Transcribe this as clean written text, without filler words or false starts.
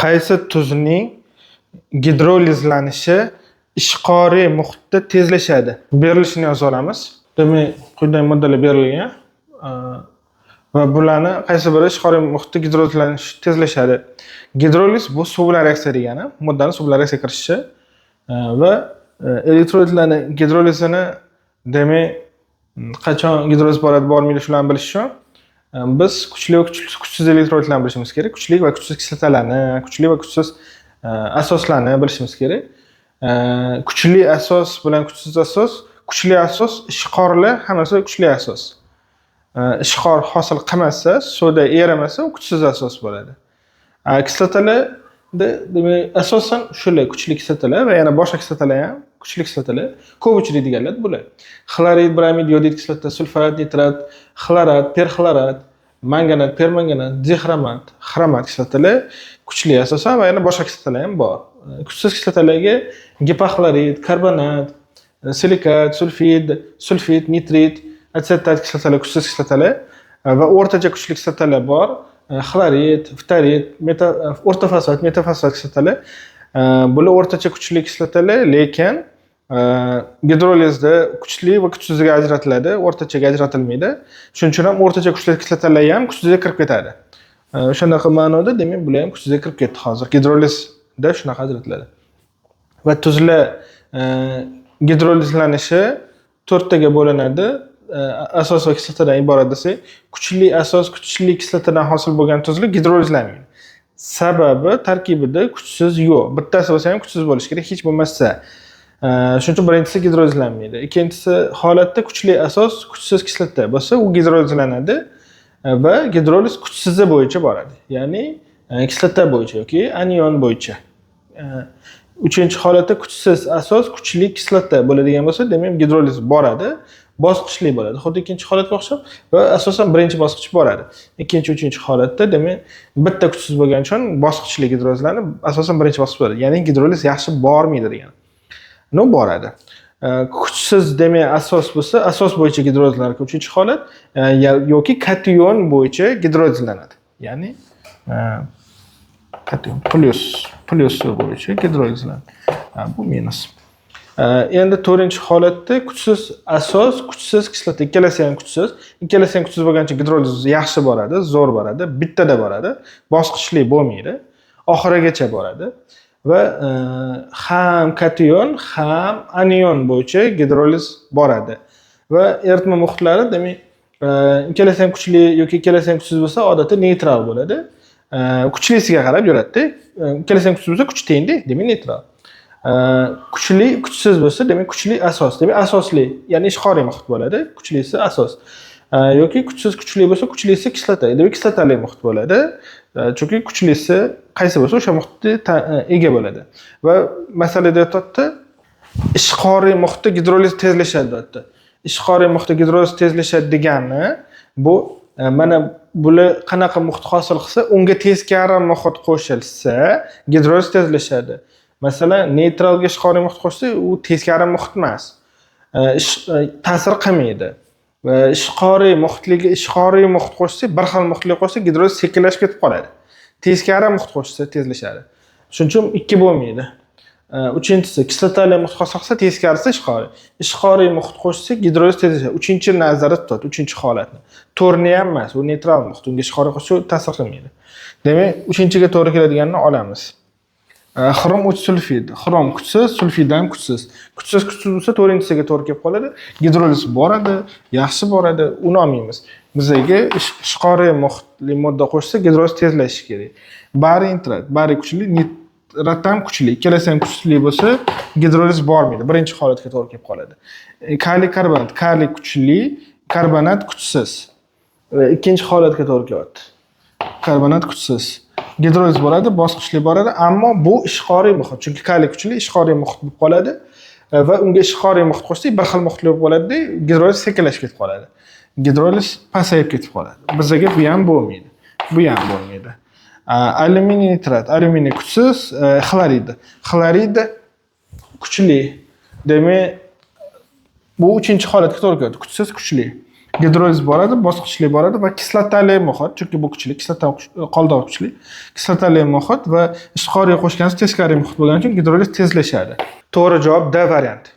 Qaysi tuzning gidrolizlanishi ishqoriy muhitda tezlashadi? Berilishini yoza olamiz. Demak, quyidagi moddalar berilgan va bularni qaysi biri ishqoriy muhitda gidrolizlanishi tezlashadi? Gidroliz bu suv bilan reaksiya degani, moddani suv bilan reaksiyaga kirishishi va elektrolitlarni gidrolizini demak qachon gidroliz boradi, bormaydi shularni bilish uchun biz kuchli va kuchsiz elektrolitlarni bilishimiz kerak. Kuchli va kuchsiz kislotalarni, kuchli va kuchsiz asoslarni bilishimiz kerak. Kuchli asos bilan kuchsiz asos, kuchli asos ishqorli, hammasi kuchli asos. Ishqor hosil qilmasa, suvda erimasa, u kuchsiz asos bo'ladi. Kislotalarda demak asosan shular kuchli kislotalar va yana boshqa kislotalar ham kuchli kislotalar, ko'p uchraydiganlar bular. Xlorid, bromid, yodid kislota, sulfat, nitrat, xlorat, perxlorat, manganat, permanganat, dixromat, xromat kislotalar kuchli asosan va yana boshqa kislotalar ham bor. Kuchsiz kislotalarga gipoxlorid, karbonat, silikat, sulfit, nitrit, atsetat kislotalar kuchsiz kislotalar va o'rtacha kuchli kislotalar bor. Xlorid, ftarid, o'rta fosfat, metafosfat kislotalar. Bular o'rtacha kuchli kislotalar, lekin gidrolizda kuchli va kuchsizga ajratiladi, o'rtachaga ajratilmaydi. Shuning uchun ham o'rtacha kuchli kislotalar ham kuchsizga kirib ketadi. Shunaqa ma'noda demak, bular ham kuchsizga kirib ketdi hozir. Gidrolizda shunaqa ajratiladi. Va tuzlar gidrolizlanishi 4 taga bo'linadi. Asos va kislotadan iborat desak, kuchli asos, kuchli kislotadan hosil bo'lgan tuzlar gidrolizlanmaydi. Sababi tarkibida kuchsiz yo'q. Bittasi bo'lsa ham kuchsiz bo'lishi kerak, hech bo'lmasa. Shuning uchun birinchisi gidrolizlanmaydi. Ikkinchisi holatda kuchli asos, kuchsiz kislota bo'lsa, u gidrolizlanadi va gidroliz kuchsizi bo'yicha boradi. Ya'ni kislota bo'yicha yoki anion bo'yicha. Uchinchi holatda kuchsiz asos, kuchli kislota bo'ladigan bo'lsa, demak gidroliz boradi. Bosqichli bo'ladi. Xuddi ikkinchi holatga o'xshab va asosan birinchi bosqich boradi. Ikkinchi, uchinchi holatda demak bitta kuchsiz bo'lgani uchun bosqichli gidrolizlarni asosan birinchi bosqich bo'ladi. Ya'ni gidroliz yaxshi bormaydi degani. Boradi. Kuchsiz demak asos bo'lsa, asos bo'yicha gidrolizlanadi uchinchi holat yoki kation bo'yicha gidrolizlanadi. Ya'ni kation plus bo'yicha gidrolizlanadi. Bu minus. Endi 4-holatda kuchsiz asos, kuchsiz kislota, ikkalasi ham kuchsiz. Ikkalasi ham kuchsiz bo'lgancha gidroliz yaxshi boradi, zo'r boradi, bittada boradi, bosqichli bo'lmaydi, oxirigacha boradi va ham kation, ham anion bo'yicha gidroliz boradi. Va eritma muhitlari demak ikkalasi ham kuchli yoki ikkalasi ham kuchsiz bo'lsa, odatda neytral bo'ladi. Kuchlisiga qarab yuradi-da. Ikkalasi ham kuchsiz bo'lsa, kuch tengda, demak neytral. Kuchli, kuchsiz bo'lsa, demak kuchli asos, demak asosli, ya'ni ishqoriy muhit bo'ladi. Kuchlisi asos. Yoki kuchsiz kuchli bo'lsa, kuchlisi kislota, demak kislotali muhit bo'ladi. Chunki kuchlisi qaysi bo'lsa, o'sha muhitga ega bo'ladi. Va masalada aytayapti, ishqoriy muhitda gidroliz tezlashadi deyapti. Ishqoriy muhitda gidroliz tezlashadi degani bu mana bular qanaqa muhit hosil qilsa, unga teskari muhit qo'shilsa, gidroliz tezlashadi. Masalan, neytralga ishqoriy muhit qo'shsa, u teskari muhit emas. Ta'sir qilmaydi. Ishqoriy muhit qo'shsa, bir xil muhitga qo'shsa, gidroliz sekinlashib ketib qoladi. Teskari muhit qo'shsa tezlashadi. Shuning uchun ikki bo'lmaydi. Uchinchisi, kislotali muhit hosil qilsa, teskarisi ishqoriy. Ishqoriy muhit qo'shsa, gidroliz tezlashadi. Uchinchi nazarda tutadi, uchinchi holatni. To'rni ham emas, u neytral muhit. Unga ishqoriy qo'shsa ta'sir qilmaydi. Demak, uchinchiga to'g'ri keladiganini olamiz. Xrom uch sulfid. Xrom kuchsiz, sulfid ham kuchsiz. Kuchsiz bo'lsa 4-chisiga to'g'ri kelib qoladi. Gidroliz boradi, yaxshi boradi, uni olmaymiz. Bizga ishqoriy muhitli modda qo'shsa, gidroliz tezlashishi kerak. Bariy nitrat, bariy kuchli, nitrat ham kuchli. Ikkalasi ham kuchli bo'lsa, gidroliz bormaydi. Birinchi holatga to'g'ri kelib qoladi. Kaliy karbonat, kaliy kuchli, karbonat kuchsiz. Ikkinchi holatga to'g'ri kelyapti. Karbonat kuchsiz. Gidroliz boradi, bosqichli boradi, ammo bu ishqoriy muhit. Chunki kaliy kuchli ishqoriy muhit bo'lib qoladi va unga ishqoriy muhit qo'shsak, bir xil muhitli bo'lib qoladi-da, gidroliz sekinlashib ketib qoladi. Gidroliz pasayib ketib qoladi. Bizga bu ham bo'lmaydi. Bu ham bo'lmaydi. Alyuminiy nitrat, alyuminiy kuchsiz, xlorid. Xlorid kuchli. Demak, bu 3-holatga to'g'ri keladi. Kuchsiz, kuchli. Gidroliz bo'ladi, bosqichli bo'ladi va kislotali muhit, chunki bu kuchli, kislota qoldog'i kuchli. Kislotali muhit va ishqoriy qo'shgansiz teskari muhit bo'lgani uchun gidroliz tezlashadi. To'g'ri javob D varianti.